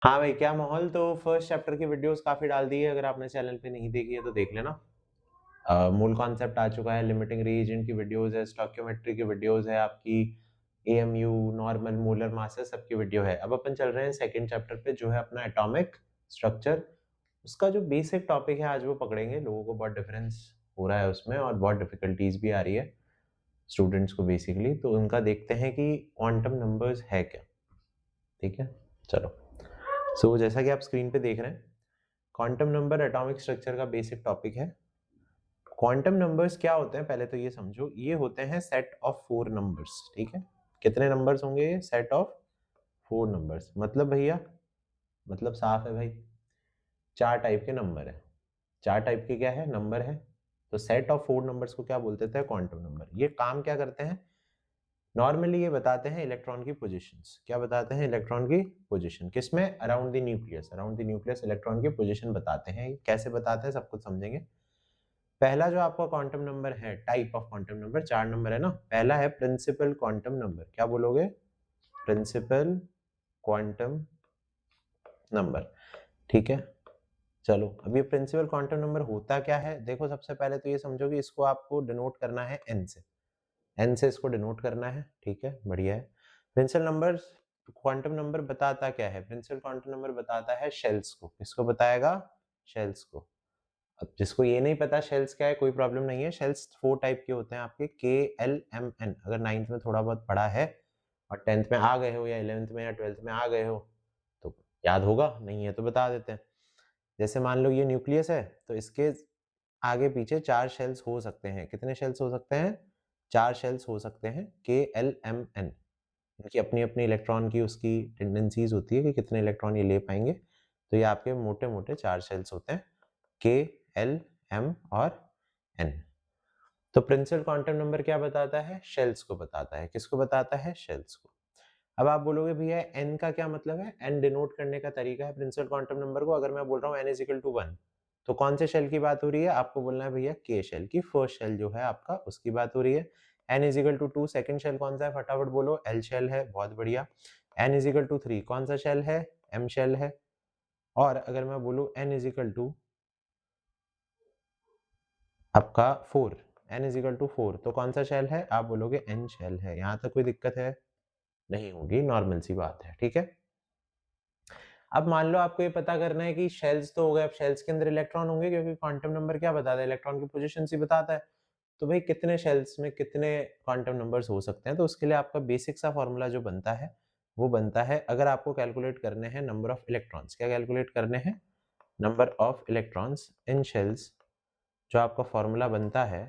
हाँ भाई, क्या माहौल। तो फर्स्ट चैप्टर की वीडियोस काफी डाल दी है, अगर आपने चैनल पे नहीं देखी है तो देख लेना। मूल कॉन्सेप्ट आ चुका है, लिमिटिंग रीजन की वीडियोस है, स्टोइकियोमेट्री की वीडियोस है, आपकी एएमयू, नॉर्मल, मोलर मासेस सबकी वीडियो है। अब अपन चल रहे हैं सेकंड चैप्टर पे, जो है अपना एटॉमिक स्ट्रक्चर। उसका जो बेसिक टॉपिक है आज वो पकड़ेंगे। लोगों को बहुत डिफरेंस हो रहा है उसमें और बहुत डिफिकल्टीज भी आ रही है स्टूडेंट्स को बेसिकली। तो उनका देखते हैं कि क्वांटम नंबर्स है क्या। ठीक है, चलो। सो जैसा कि आप स्क्रीन पे देख रहे हैं, क्वांटम नंबर एटॉमिक स्ट्रक्चर का बेसिक टॉपिक है। क्वांटम नंबर्स क्या होते हैं पहले तो ये समझो। ये होते हैं सेट ऑफ फोर नंबर्स। ठीक है, कितने नंबर्स होंगे ये? Set of four numbers. मतलब भैया, मतलब साफ है भाई, चार टाइप के नंबर है। चार टाइप के क्या है? नंबर है। तो सेट ऑफ फोर नंबर्स को क्या बोलते थे? Quantum number. ये काम क्या करते हैं? नॉर्मली ये बताते हैं इलेक्ट्रॉन की पोजीशंस। क्या बताते हैं? इलेक्ट्रॉन की पोजीशन। किसमें? Around the nucleus. Around the nucleus electron की पोजीशन बताते हैं। कैसे बताते हैं सब कुछ समझेंगे। पहला जो आपका क्वांटम नंबर है, टाइप ऑफ क्वांटम नंबर, चार नंबर है ना। पहला है प्रिंसिपल क्वांटम नंबर। क्या बोलोगे? Principal quantum number. ठीक है, चलो। अब ये प्रिंसिपल क्वांटम नंबर होता क्या है? देखो, सबसे पहले तो ये समझो कि इसको आपको डिनोट करना है एन से। एन से इसको डिनोट करना है। ठीक है, बढ़िया है। प्रिंसिपल नंबर क्वांटम नंबर बताता क्या है? प्रिंसिपल क्वांटम नंबर बताता है शेल्स को। किसको बताएगा? शेल्स को। अब जिसको ये नहीं पता शेल्स क्या है, कोई प्रॉब्लम नहीं है। शेल्स फोर टाइप के होते हैं आपके, के एल एम एन। अगर नाइन्थ में थोड़ा बहुत पढ़ा है और टेंथ में आ गए हो या इलेवेंथ में या ट्वेल्थ में आ गए हो तो याद होगा, नहीं है तो बता देते हैं। जैसे मान लो ये न्यूक्लियस है, तो इसके आगे पीछे चार शेल्स हो सकते हैं। कितने शेल्स हो सकते हैं? चार शेल्स हो सकते हैं। के एल एम एन, इनकी अपनी अपनी इलेक्ट्रॉन की उसकी टेंडेंसीज होती है कि कितने इलेक्ट्रॉन ये ले पाएंगे। तो ये आपके मोटे मोटे चार शेल्स होते हैं, के एल एम और एन। तो प्रिंसिपल क्वांटम नंबर क्या बताता है? शेल्स को बताता है। किसको बताता है? शेल्स को। अब आप बोलोगे भैया एन का क्या मतलब है? एन डिनोट करने का तरीका है प्रिंसिपल क्वांटम नंबर को। अगर मैं बोल रहा हूँ एन इज इक्वल टू 1, तो कौन से शेल की बात हो रही है? आपको बोलना है भैया के शेल की, फर्स्ट शेल जो है आपका, उसकी बात हो रही है। N is equal to 2, second shell कौन सा है? फटाफट बोलो। एल शेल है, बहुत बढ़िया। एन इज इक्वल टू 3, कौन सा शेल है? एम शेल है। और अगर मैं बोलूँ एन इज इक्वल टू आपका 4, n इज इक्वल टू 4, तो कौन सा शेल है? आप बोलोगे n शेल है। यहां तक कोई दिक्कत है? नहीं होगी, नॉर्मल सी बात है। ठीक है, अब मान लो आपको ये पता करना है कि शेल्स तो हो गए, अब शेल्स के अंदर इलेक्ट्रॉन होंगे, क्योंकि क्वांटम नंबर क्या बताता है? इलेक्ट्रॉन की पोजीशन ही बताता है। तो भाई कितने शेल्स में कितने क्वांटम नंबर्स हो सकते हैं? तो उसके लिए आपका बेसिक सा फॉर्मूला जो बनता है वो बनता है, अगर आपको कैलकुलेट करने हैं नंबर ऑफ इलेक्ट्रॉन्स। क्या कैलकुलेट करने हैं? Number of electrons in shells. जो आपका फॉर्मूला बनता है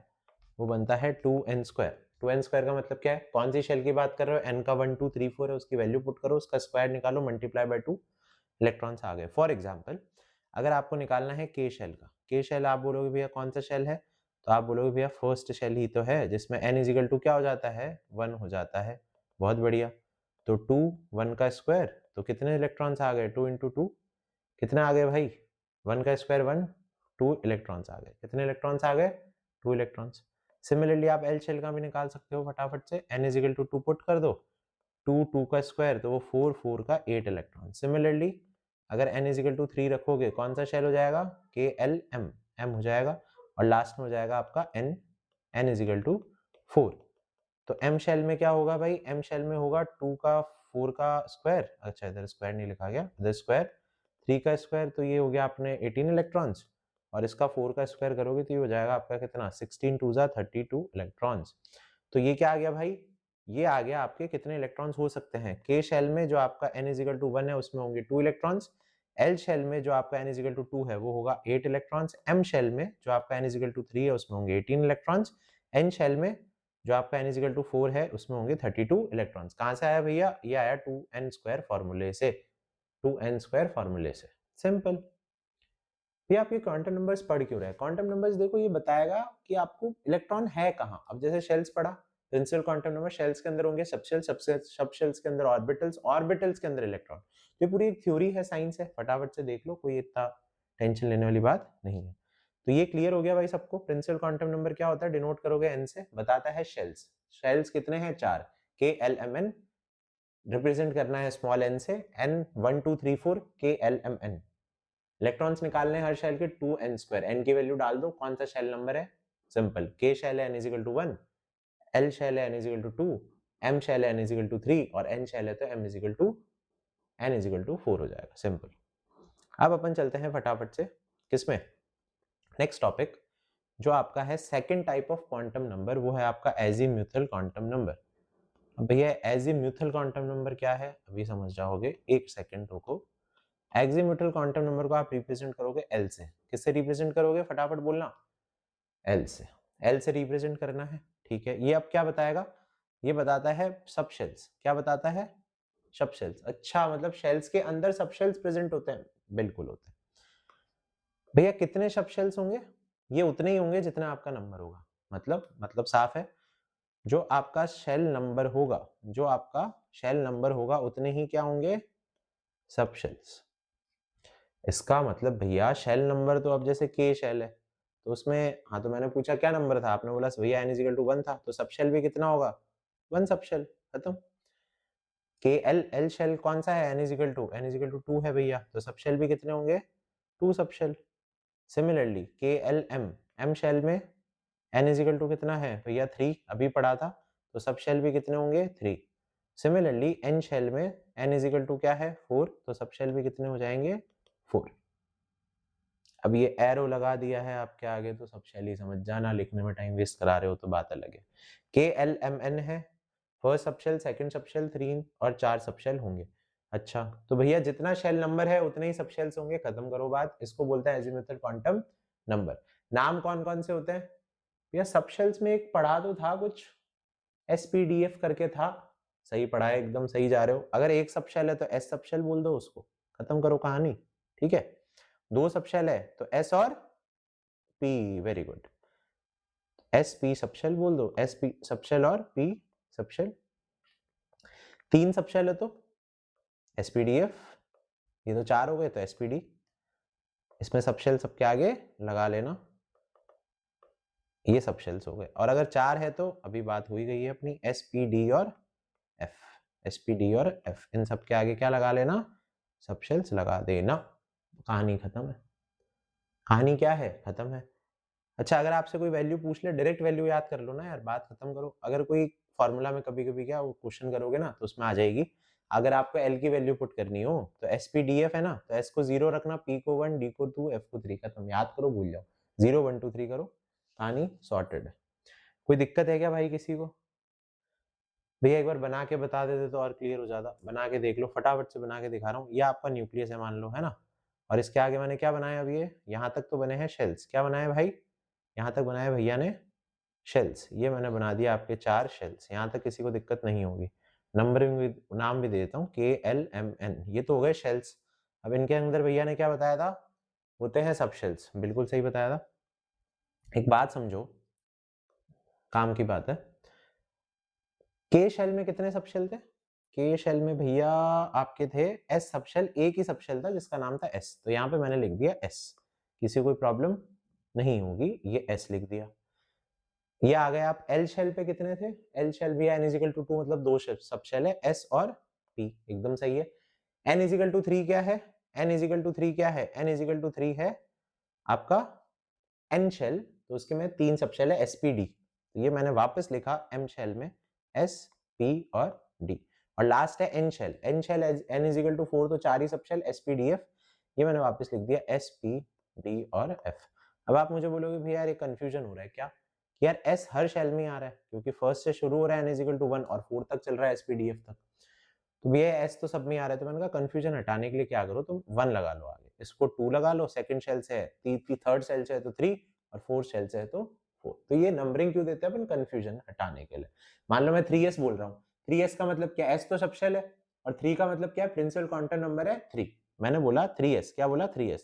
वो बनता है 2n²। 2n² का मतलब क्या है? कौन सी शेल की बात कर रहे हो? n का 1 2 3 4 है, उसकी वैल्यू पुट करो, उसका स्क्वायर निकालो, मल्टीप्लाई बाय 2, इलेक्ट्रॉन्स आ गए। फॉर एग्जांपल, अगर आपको निकालना है के शेल का, के शेल आप बोलोगे भैया कौन सा शेल है? तो आप बोलोगे भैया फर्स्ट शेल ही तो है, जिसमें n इज इक्वल टू क्या हो जाता है? 1 हो जाता है। बहुत बढ़िया। तो 2, 1 का स्क्वायर, तो कितने इलेक्ट्रॉन्स आ गए? 2 इंटू 2, कितने आ गए भाई? 1 का स्क्वायर 1, 2 इलेक्ट्रॉन्स आ गए। कितने इलेक्ट्रॉन्स आ गए? 2 इलेक्ट्रॉन्स। सिमिलरली आप एल शेल का भी निकाल सकते हो फटाफट से। n is equal to 2 put कर दो, 2 2 का स्क्वायर तो वो 4 4 का 8 इलेक्ट्रॉन। सिमिलरली अगर n इज इक्वल टू 3 रखोगे, कौन सा शेल हो जाएगा? के एल एम एम हो जाएगा, और लास्ट में हो जाएगा आपका n, n is equal to 4। तो m शेल में क्या होगा भाई? m शेल में होगा 2 का 4 का स्क्वायर, अच्छा इधर स्क्वायर नहीं लिखा गया, इधर स्क्वायर, 3 का स्क्वायर तो ये हो गया आपने 18 इलेक्ट्रॉन्स, और इसका 4 का स्क्वायर करोगे तो ये हो जाएगा आपका कितना? 16 2 जा 32 इलेक्ट्रॉन्स। तो ये क्या आ गया भाई? ये आ गया आपके कितने इलेक्ट्रॉन्स हो सकते हैं। के शेल में जो आपका n इज इक्वल टू 1 है उसमें होंगे 2 इलेक्ट्रॉन्स। एल शेल में जो आपका n इज इक्वल टू 2 है वो होगा 8 इलेक्ट्रॉन्स। एम शेल में जो आपका n इज इक्वल टू 3 है उसमें होंगे 18 इलेक्ट्रॉन्स। एन शेल में जो आपका n इज इक्वल टू 4 है उसमें होंगे 32 इलेक्ट्रॉन्स। कहां से आया भैया? ये आया 2n² फॉर्मूले से। 2n² फॉर्मूले से, सिंपल। ये आपके क्वांटम नंबर्स पढ़ क्यों रहे हैं? क्वांटम नंबर्स देखो ये बताएगा कि आपको इलेक्ट्रॉन है कहाँ। अब जैसे शेल्स पढ़ा, प्रिंसिपल क्वांटम नंबर, शेल्स के अंदर होंगे सब शेल, सब शेल्स के अंदर ऑर्बिटल्स, ऑर्बिटल्स के अंदर इलेक्ट्रॉन। ये पूरी एक थ्योरी है, साइंस है, फटाफट से देख लो, कोई इतना टेंशन लेने वाली बात नहीं है। तो ये क्लियर हो गया भाई सबको। प्रिंसिपल क्वांटम नंबर क्या होता है? डिनोट करोगे एन से, बताता है शेल्स। शेल्स कितने हैं? 4, के एल एम एन। रिप्रेजेंट करना है स्मॉल n से n 1 2 3 4 k l m n। Electrons निकालने हैं हर शेल के 2n²। n की वैल्यू डाल दो, कौन सा शेल नंबर है, सिंपल, k शेल है n is equal to 1, l shell है n is equal to 2, m shell है n इज इक्वल टू 3 और n शेल है तो m is equal to n is equal to 4 हो जाएगा, simple. अब अपन चलते हैं फटाफट से किसमें, नेक्स्ट टॉपिक जो आपका है second type of quantum number, वो है आपका एजीम्यूथल क्वांटम नंबर। अब भैया एजीम्यूथल क्वांटम नंबर क्या है अभी समझ जाओगे, एक सेकंड रुको। एजीम्यूथल क्वांटम नंबर को आप रिप्रेजेंट करोगे एल से। किससे रिप्रेजेंट करोगे, फटाफट बोलना, एल से। एल से रिप्रेजेंट करना है, ठीक है। ये अब क्या बताएगा, ये बताता है सब शेल्स। क्या बताता है, सब शेल्स। अच्छा, मतलब शेल्स के अंदर सब शेल्स प्रेजेंट होते हैं, बिल्कुल होते हैं भैया। कितने सब शेल्स होंगे, ये उतने ही होंगे जितना आपका नंबर होगा। मतलब साफ है, जो आपका शेल नंबर होगा, जो आपका शेल नंबर होगा उतने ही क्या होंगे, सब शेल्स। इसका मतलब भैया शेल नंबर तो अब जैसे के शेल है तो उसमें, हाँ तो मैंने पूछा क्या नंबर था, आपने बोला भैया n इक्वल टू 1 था, तो सब शेल भी कितना होगा, 1 सब शेल, खत्म। के एल शेल कौन सा है, n इक्वल टू 2 है भैया, तो सब शेल भी कितने होंगे, 2 सब शेल। सिमिलरली के एल एम शेल में n इक्वल टू कितना है भैया, 3 अभी पढ़ा था, तो सब शेल भी कितने होंगे, 3। सिमिलरली n शेल में n इक्वल टू क्या है, 4, तो सब शेल भी कितने हो जाएंगे, 4। अब ये एरो लगा दिया है आपके आगे तो सब शेल ही समझ जाना, लिखने में टाइम वेस्ट करा रहे हो तो बात अलग है। के एल एम एन है, फर्स्ट सबशेल, सेकंड सबशेल, 3 और 4 सबशेल होंगे। अच्छा, तो भैया जितना शेल नंबर है उतने ही सबशेल्स होंगे, खत्म करो बात। इसको बोलते हैं एजीमुथल क्वांटम नंबर। नाम कौन कौन से होते हैं भैया, सबशेल्स में एक पढ़ा तो था कुछ, एसपीडीएफ करके था, सही पढ़ा है, एकदम सही जा रहे हो। अगर एक सबशेल है तो एस सबशेल बोल दो उसको, खत्म करो कहानी, ठीक है। 2 सबशेल है तो एस और P, very good, S P subshell बोल दो, एस पी सबशेल और पी सबशेल। 3 सबशेल है तो एसपीडीएफ, ये तो 4 हो गए तो एसपीडी, इसमें सबशेल सबके आगे लगा लेना, ये सबशेल्स हो गए। और अगर 4 है तो अभी बात हुई गई है अपनी, एसपीडी और एफ, एसपीडी और एफ, इन सब के आगे क्या लगा लेना, सबशेल्स लगा देना, कहानी खत्म है। कहानी क्या है, खत्म है। अच्छा, अगर आपसे कोई वैल्यू पूछ ले, डायरेक्ट वैल्यू याद कर लो ना यार, बात खत्म करो। अगर कोई फॉर्मूला में कभी कभी क्या वो क्वेश्चन करोगे ना तो उसमें आ जाएगी, अगर आपको एल की वैल्यू पुट करनी हो तो एस पी डी एफ है ना, तो एस को 0 रखना, पी को 1, डी को 2, एफ को 3, खत्म, याद करो, भूल जाओ, 0 1 2 3 करो, कहानी सॉर्टेड है। कोई दिक्कत है क्या भाई किसी को, भैया एक बार बना के बता देते तो और क्लियर हो जाता। बना के देख लो, फटाफट से बना के दिखा रहा हूँ। ये आपका न्यूक्लियस है मान लो, है ना, और इसके आगे मैंने क्या बनाया, अभी ये यहाँ तक तो बने हैं शेल्स। क्या बनाया भाई, यहाँ तक बनाया भैया ने शेल्स, ये मैंने बना दिया आपके 4 शेल्स। यहाँ तक किसी को दिक्कत नहीं होगी। नंबरिंग भी, नाम भी दे देता हूँ, के एल एम एन, ये तो हो गए शेल्स। अब इनके अंदर भैया ने क्या बताया था, होते हैं सब शेल्स, बिल्कुल सही बताया था। एक बात समझो, काम की बात है, के शेल में कितने सब शेल थे, के शेल में भैया आपके थे एस सब शेल, एक ही सब शेल था जिसका नाम था एस, तो यहाँ पे मैंने लिख दिया एस, किसी को कोई प्रॉब्लम नहीं होगी, ये एस लिख दिया। ये आ गए आप एल शेल पे कितने थे, एल शेल भी n इजिकल टू 2, मतलब 2 सब शेल है, एस और पी, एकदम सही है। n इजिकल टू 3 क्या है, n इजिकल टू 3 क्या है, n इजिकल टू 3 है आपका n शेल, तो उसके में 3 सब शेल है, एस पी डी, तो ये मैंने वापस लिखा m शेल में s p और d, और लास्ट है n shell, n shell n is equal to 4, तो 4 ही सब shell s p d f, ये मैंने वापस लिख दिया s p d और f। अब आप मुझे बोलोगे भैया यार ये कंफ्यूजन हो रहा है क्या, यार s हर शेल में आ रहा है क्योंकि फर्स्ट से शुरू हो रहा है n इजिकल टू 1 और 4 तक चल रहा है एसपीडीएफ तक, तो भैया s तो सब में आ रहा है। तो मैंने कहा कंफ्यूजन हटाने के लिए क्या करो, तुम 1 लगा लो आगे, इसको 2 लगा लो, सेकंड शेल से है, थर्ड शेल से है तो 3 और फोर्थ शेल से है तो 4। तो ये नंबरिंग क्यों देते हैं अपन, कंफ्यूजन हटाने के लिए। मान लो मैं 3s बोल रहा हूँ, 3s का मतलब क्या, s तो सब शेल है, और 3 का मतलब क्या है, प्रिंसिपल क्वांटम नंबर है 3। मैंने बोला 3s, क्या बोला 3s,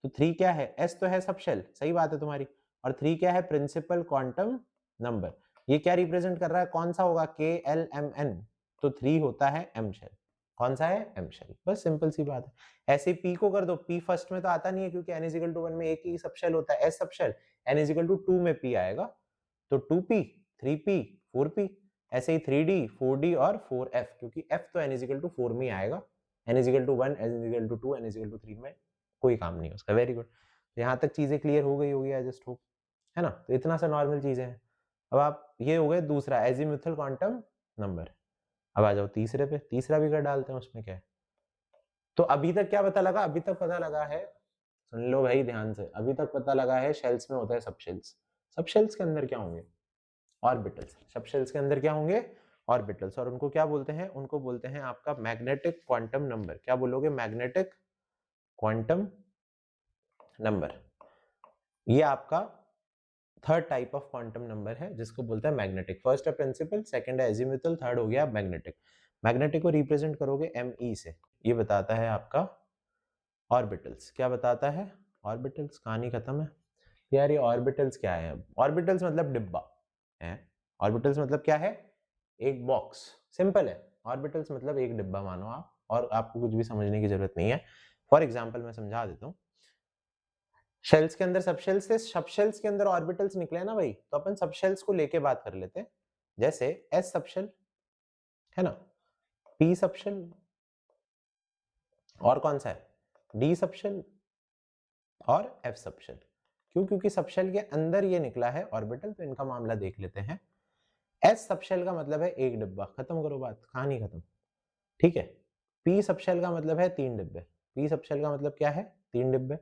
तो 3 क्या है, s तो है सब शेल, सही बात है तुम्हारी, और 3 क्या है, प्रिंसिपल क्वांटम नंबर। ये क्या रिप्रेजेंट कर रहा है, कौन सा होगा, के एल एम एन, तो 3 होता है एम शेल, कौन सा है, एम शेल, बस सिंपल सी बात है। ऐसे पी को कर दो, पी फर्स्ट में तो आता नहीं है क्योंकि n इजिकल टू 1 में एक ही सब शेल होता है, एस सब शेल, n इजिकल टू 2 में पी आएगा, तो 2p 3p 4p, ऐसे ही 3D 4D और 4F, क्योंकि F तो n इजिकल टू 4 में ही आएगा, n is equal to 1, n is equal to 2, n is equal to 3 में कोई काम नहीं है उसका। वेरी गुड, यहाँ तक चीजें क्लियर हो गई होगी आई जस्ट होप, है ना। तो इतना सा नॉर्मल चीजें हैं। अब आप ये हो गए दूसरा एजीमुथल क्वांटम नंबर। अब आ जाओ तीसरे पे, तीसरा भी कर डालते हैं, उसमें क्या है। तो अभी तक क्या पता लगा, अभी तक पता लगा है, सुन लो भाई ध्यान से, अभी तक पता लगा है शेल्स में होता है सबशेल्स। सबशेल्स के अंदर क्या होंगे, ऑर्बिटल्स। सबशेल्स के अंदर क्या होंगे, ऑर्बिटल्स। और उनको क्या बोलते हैं, उनको बोलते हैं आपका मैग्नेटिक क्वांटम नंबर। क्या बोलोगे, मैग्नेटिक क्वांटम नंबर। ये आपका third type of quantum number है जिसको बोलते हैं मैग्नेटिक। फर्स्ट है प्रिंसिपल, सेकंड है एजीमुथल, थर्ड हो गया मैग्नेटिक। मैग्नेटिक को रिप्रेजेंट करोगे Me से। ये बताता है आपका ऑर्बिटल्स। क्या बताता है, ऑर्बिटल्स। कहानी खत्म है यार। ये ऑर्बिटल्स क्या है, ऑर्बिटल्स मतलब डिब्बा है। ऑर्बिटल्स मतलब क्या है, एक बॉक्स। सिंपल है, ऑर्बिटल्स मतलब एक डिब्बा मानो आप, और आपको कुछ भी समझने की जरूरत नहीं है। फॉर एग्जाम्पल मैं समझा देता हूँ। शेल्स के अंदर सबशेल्स थे, सबशेल्स के अंदर ऑर्बिटल्स निकले ना भाई, तो अपन सबशेल्स को लेके बात कर लेते हैं। जैसे एस सबशेल है ना, पी सबशेल, और कौन सा है, डी सबशेल और एफ सबशेल। क्यों, क्योंकि सबशेल के अंदर ये निकला है ऑर्बिटल, तो इनका मामला देख लेते हैं। एस सबशेल का मतलब है एक डिब्बा, खत्म करो बात, कहानी खत्म, ठीक है। पी सबशेल का मतलब है 3 डिब्बे, पी सबशेल का मतलब क्या है, 3 डिब्बे।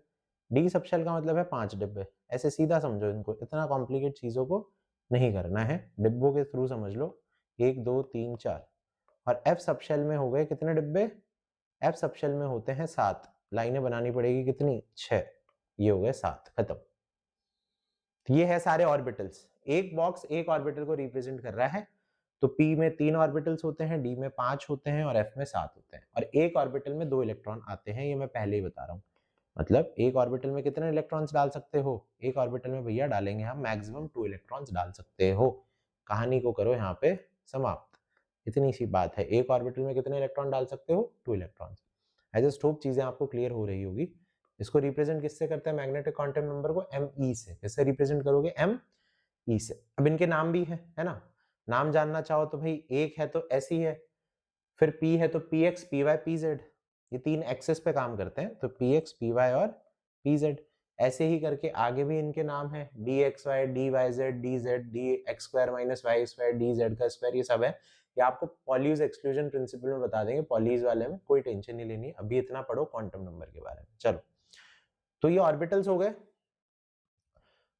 डी सबशेल का मतलब है 5 डिब्बे। ऐसे सीधा समझो इनको, इतना कॉम्प्लिकेट चीजों को नहीं करना है, डिब्बों के थ्रू समझ लो। 1 2 3 4। और एफ सबशेल में हो गए कितने डिब्बे, एफ सबशेल में होते हैं 7। लाइनें बनानी पड़ेगी कितनी, 6। ये हो गए 7, खत्म। ये है सारे ऑर्बिटल्स। एक बॉक्स एक ऑर्बिटल को रिप्रेजेंट कर रहा है। तो P में 3 ऑर्बिटल्स होते हैं, D में 5 होते हैं और F में 7 होते हैं। और एक ऑर्बिटल में 2 इलेक्ट्रॉन आते हैं, ये मैं पहले ही बता रहा हूँ। मतलब एक ऑर्बिटल में कितने इलेक्ट्रॉन्स डाल सकते हो, एक ऑर्बिटल में भैया डालेंगे हम मैक्सिमम 2 इलेक्ट्रॉन्स डाल सकते हो। कहानी को करो यहाँ पे समाप्त, इतनी सी बात है। एक ऑर्बिटल में कितने इलेक्ट्रॉन डाल सकते हो, 2 इलेक्ट्रॉन्स। आई जस्ट होप चीजें आपको क्लियर हो रही होगी। इसको रिप्रेजेंट किससे करते हैं, मैग्नेटिक क्वांटम नंबर को Me से। किससे रिप्रेजेंट करोगे, Me से। अब इनके नाम भी है ना। नाम जानना चाहो तो भाई, एक है तो S ही है, फिर P है तो PX PY PZ, ये 3 एक्सेस पे काम करते हैं, तो PX PY और PZ। ऐसे ही करके आगे भी इनके नाम है, DXY DYZ DZ DX square minus Y square DZ का स्क्वायर, ये सब है। ये आपको पॉलीज एक्सक्लूजन प्रिंसिपल में बता देंगे, पॉलीज वाले में कोई टेंशन नहीं लेनी, अभी इतना पढ़ो क्वांटम नंबर के बारे में। चलो, तो ये ऑर्बिटल्स हो गए।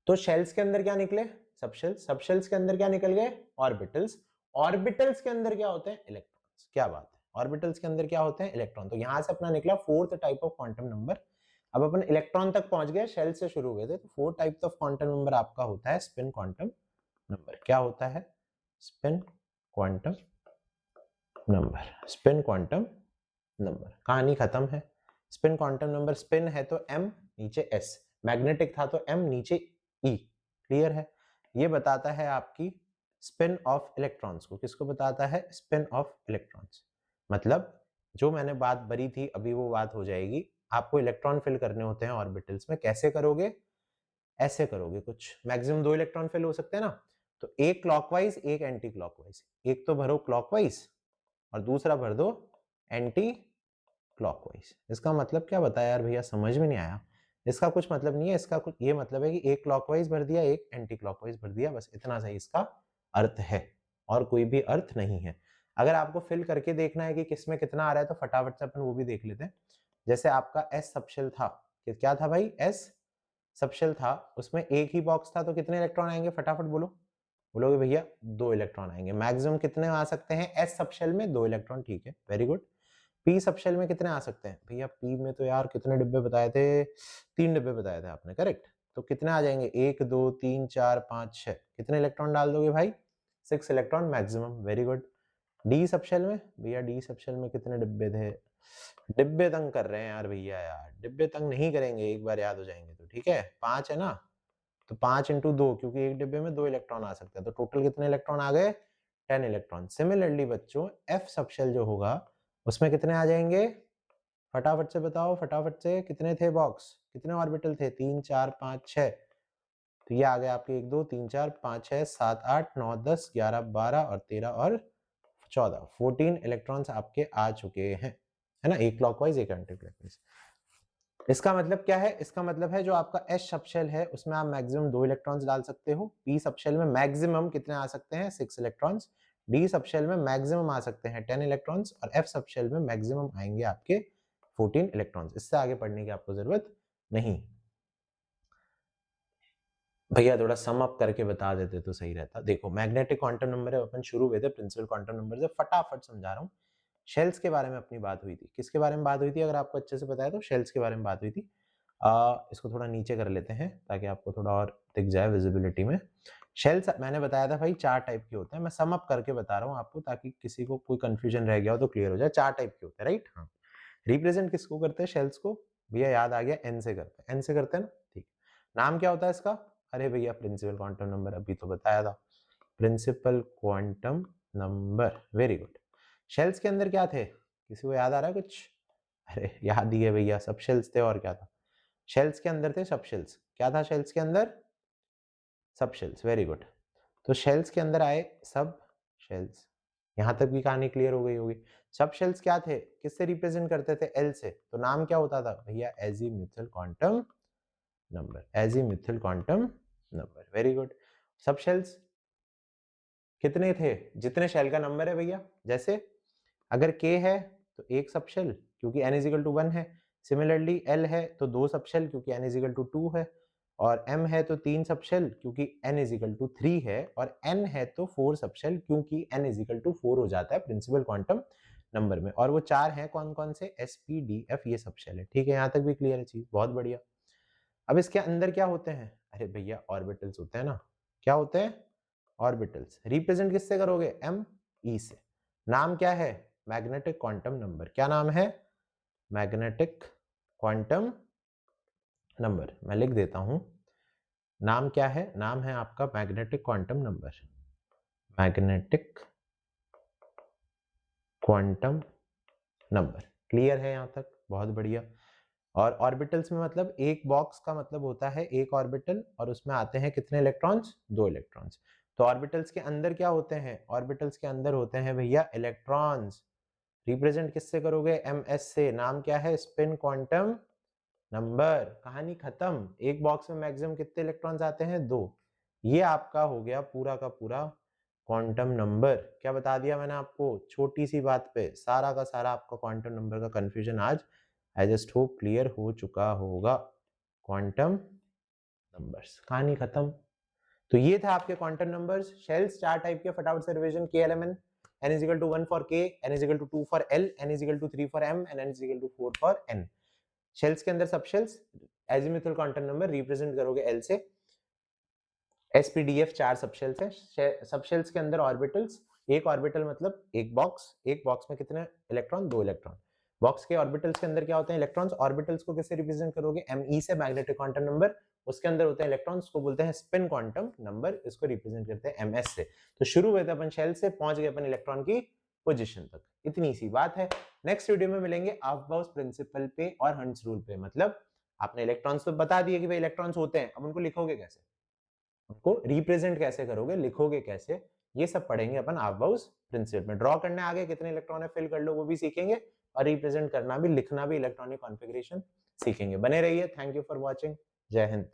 तो शेल्स के अंदर क्या निकले, सबशेल्स। सबशेल्स के अंदर क्या निकल गए, ऑर्बिटल्स। ऑर्बिटल्स के अंदर क्या होते हैं, इलेक्ट्रॉन्स। क्या बात है, ऑर्बिटल्स के अंदर क्या होते हैं, इलेक्ट्रॉन। तो यहां से अपना निकला fourth type of quantum number. अब अपन इलेक्ट्रॉन तक पहुंच गए, शेल से शुरू हुए थे। तो fourth type of quantum number आपका होता है स्पिन क्वांटम नंबर। क्या होता है, spin quantum number. Spin quantum number, कहानी खत्म है। स्पिन क्वांटम नंबर, स्पिन है तो M, नीचे S, मैग्नेटिक था तो M, नीचे E। क्लियर है। ये बताता है आपकी स्पिन ऑफ इलेक्ट्रॉन्स को। किसको बताता है, स्पिन ऑफ इलेक्ट्रॉन्स। मतलब जो मैंने बात भरी थी अभी वो बात हो जाएगी। आपको इलेक्ट्रॉन फिल करने होते हैं ऑर्बिटल्स में, कैसे करोगे, ऐसे करोगे। कुछ मैक्सिमम 2 इलेक्ट्रॉन फिल हो सकते हैं ना, तो एक क्लॉकवाइज एक एंटी क्लॉकवाइज। एक तो भरो क्लॉकवाइज और दूसरा भर दो एंटी क्लॉकवाइज। इसका मतलब क्या बताया यार भैया, समझ में नहीं आया। इसका कुछ मतलब नहीं है, इसका कुछ ये मतलब है कि एक क्लॉकवाइज भर दिया एक एंटी क्लॉकवाइज भर दिया, बस इतना सही इसका अर्थ है, और कोई भी अर्थ नहीं है। अगर आपको फिल करके देखना है कि किसमें कितना आ रहा है तो फटाफट से अपन वो भी देख लेते हैं। जैसे आपका एस सबशेल था, क्या था भाई, एस सबशेल था, उसमें एक ही बॉक्स था, तो कितने इलेक्ट्रॉन आएंगे, फटाफट बोलो। बोलोगे भैया 2 इलेक्ट्रॉन आएंगे। मैक्सिमम कितने आ सकते हैं एस सबशेल में, 2 इलेक्ट्रॉन, ठीक है, वेरी गुड। पी सबशेल में कितने आ सकते हैं भैया, पी में तो यार कितने डिब्बे बताए थे, 3 डिब्बे बताए थे आपने, करेक्ट। तो कितने आ जाएंगे, 1 2 3 4 5 6, कितने इलेक्ट्रॉन डाल दोगे भाई, 6 electron maximum, very good. D subshell में भैया, डी सबशेल में कितने डिब्बे थे, डिब्बे तंग कर रहे हैं यार भैया, यार डिब्बे तंग नहीं करेंगे, एक बार याद हो जाएंगे तो ठीक है। 5 है ना, तो 5 इंटू 2, क्योंकि एक डिब्बे में 2 इलेक्ट्रॉन आ सकते हैं, तो टोटल कितने इलेक्ट्रॉन आ गए, 10 इलेक्ट्रॉन। सिमिलरली बच्चों, एफ सबशेल जो होगा उसमें कितने आ जाएंगे, फटाफट से बताओ, फटाफट से, कितने थे बॉक्स, कितने ऑर्बिटल थे, 3 4 5 6, तो ये आ गया आपके 1 2 3 4 5 6 7 8 9 10 11 12 और 13 और 14 14 इलेक्ट्रॉन्स आपके आ चुके हैं, है ना, एक क्लॉकवाइज एक एंटी क्लॉकवाइज। इसका मतलब क्या है? इसका मतलब है जो आपका एस सबशेल है उसमें आप मैक्सिमम 2 इलेक्ट्रॉन्स डाल सकते हो। पी सबशेल में मैक्सिमम कितने आ सकते हैं? 6 इलेक्ट्रॉन्स। डी सबशेल में मैक्सिमम आ सकते हैं 10 इलेक्ट्रॉन्स और एफ सबशेल में मैक्सिमम आएंगे आपके 14 इलेक्ट्रॉन्स। इससे आगे पढ़ने की आपको जरूरत नहीं। भैया थोड़ा सम अप करके बता देते तो सही रहता। देखो मैग्नेटिक क्वांटम नंबर है, अपन शुरू हुए थे प्रिंसिपल क्वांटम नंबर से, फटाफट समझा रहा हूँ। शेल्स के बारे में अपनी बात हुई थी। किसके बारे में बात हुई थी? अगर आपको अच्छे से पता है तो शेल्स के बारे में बात हुई थी। इसको थोड़ा नीचे कर लेते हैं ताकि आपको थोड़ा और दिख जाए विजिबिलिटी में। शेल्स मैंने बताया था भाई 4 टाइप के होते हैं। मैं सम अप करके बता रहा हूँ आपको ताकि किसी को कोई कंफ्यूजन रह गया हो तो क्लियर हो जाए। 4 टाइप के होते हैं, राइट? हाँ। रिप्रेजेंट किसको करते हैं शेल्स को? भैया याद आ गया, एन से करते हैं। एन से करते हैं ना, ठीक। नाम क्या होता है इसका? अरे भैया प्रिंसिपल क्वांटम नंबर, अभी तो बताया था, principal quantum number. Very good. Shells के अंदर क्या थे? किसी को याद आ रहा है कुछ? अरे याद ही है भैया, सब शेल्स थे और क्या था? शेल्स के अंदर थे सब शेल्स। क्या था शेल्स के अंदर? सब शेल्स। Very good. तो शेल्स के अंदर आए सब शेल्स। यहां तक भी कहानी क्लियर हो गई होगी। सब शेल्स क्या थे? किससे रिप्रेजेंट करते थे? एल से। तो नाम क्या होता था भैया? Azimuthal quantum number. Azimuthal quantum number. Very good. सब शेल्स कितने थे? जितने शेल का नंबर है भैया। जैसे अगर k है तो एक सब शेल क्योंकि n इज इक्वल टू 1 है। सिमिलरली l है तो 2 सब शेल क्योंकि n इज इक्वल टू 2 है। और m है तो 3 सब शेल क्योंकि n इज इक्वल टू 3 है। और n है तो 4 सब शेल क्योंकि n इज इक्वल टू 4 हो जाता है प्रिंसिपल क्वांटम नंबर में। और वो 4 हैं कौन कौन से? s p d f, ये सब शेल है। ठीक है, यहाँ तक भी क्लियर है चीज? बहुत बढ़िया। अब इसके अंदर क्या होते हैं? अरे भैया ऑर्बिटल्स होते हैं ना। क्या होते हैं? ऑर्बिटल्स। रिप्रेजेंट किससे करोगे? m e से। नाम क्या है? Magnetic quantum number. क्या नाम है? Magnetic quantum number. मैं लिख देता हूं, नाम क्या है? नाम है आपका magnetic quantum number. Magnetic quantum number. Clear है यहां तक? बहुत बढ़िया। और ऑर्बिटल्स में मतलब एक बॉक्स का मतलब होता है एक ऑर्बिटल, और उसमें आते हैं कितने इलेक्ट्रॉन्स? 2 इलेक्ट्रॉन्स। तो ऑर्बिटल्स के अंदर क्या होते हैं? ऑर्बिटल्स के अंदर होते हैं भैया इलेक्ट्रॉन्स। रिप्रेजेंट किससे करोगे? एम एस से। नाम क्या है? Spin quantum number. कहानी खत्म। एक बॉक्स में मैक्सिमम कितने इलेक्ट्रॉन्स आते हैं? 2। ये आपका हो गया पूरा का पूरा क्वांटम नंबर। क्या बता दिया मैंने आपको? छोटी सी बात पे सारा का सारा आपका क्वांटम नंबर का कंफ्यूजन आज आई जस्ट होप क्लियर हो चुका होगा। क्वांटम नंबर्स, कहानी खत्म। तो ये था आपके क्वांटम नंबर्स। शेल्स 4 टाइप के, फटाफट से revision. K L M N, n is equal to 1 for k, n is equal to 2 for l, n is equal to 3 for m, and n is equal to 4 for n। Shells के अंदर सब shells azimuthal quantum number represent करोगे l से। SPDF 4 सब shells है। सब shells के अंदर ऑर्बिटल्स, एक ऑर्बिटल मतलब एक बॉक्स। एक बॉक्स में कितने इलेक्ट्रॉन? 2 इलेक्ट्रॉन। बॉक्स के ऑर्बिटल्स के अंदर क्या होते हैं? इलेक्ट्रॉन्स। ऑर्बिटल्स को कैसे रिप्रेजेंट करोगे? me से, मैग्नेटिक क्वांटम नंबर। उसके अंदर होते हैं इलेक्ट्रॉन्स को बोलते हैं स्पिन क्वांटम नंबर। इसको रिप्रेजेंट करते हैं ms से। तो शुरू हुए थे अपन शेल से, पहुंच गए अपन इलेक्ट्रॉन की पोजीशन तक। इतनी सी बात है। नेक्स्ट वीडियो में मिलेंगे ऑफबाउस प्रिंसिपल पे और हंट्स रूल पे। मतलब आपने इलेक्ट्रॉन्स तो बता दिए कि भाई इलेक्ट्रॉन्स होते हैं, अब उनको लिखोगे कैसे, उनको रिप्रेजेंट कैसे करोगे, लिखोगे कैसे, ये सब पढ़ेंगे अपन ऑफबाउस प्रिंसिपल में। ड्रॉ करने आगे कितने इलेक्ट्रॉन है फिल कर लो, वो भी सीखेंगे। और रिप्रेजेंट करना भी, लिखना भी, इलेक्ट्रॉनिक कॉन्फ़िगरेशन सीखेंगे। बने रहिए। Thank you for watching. जय हिंद।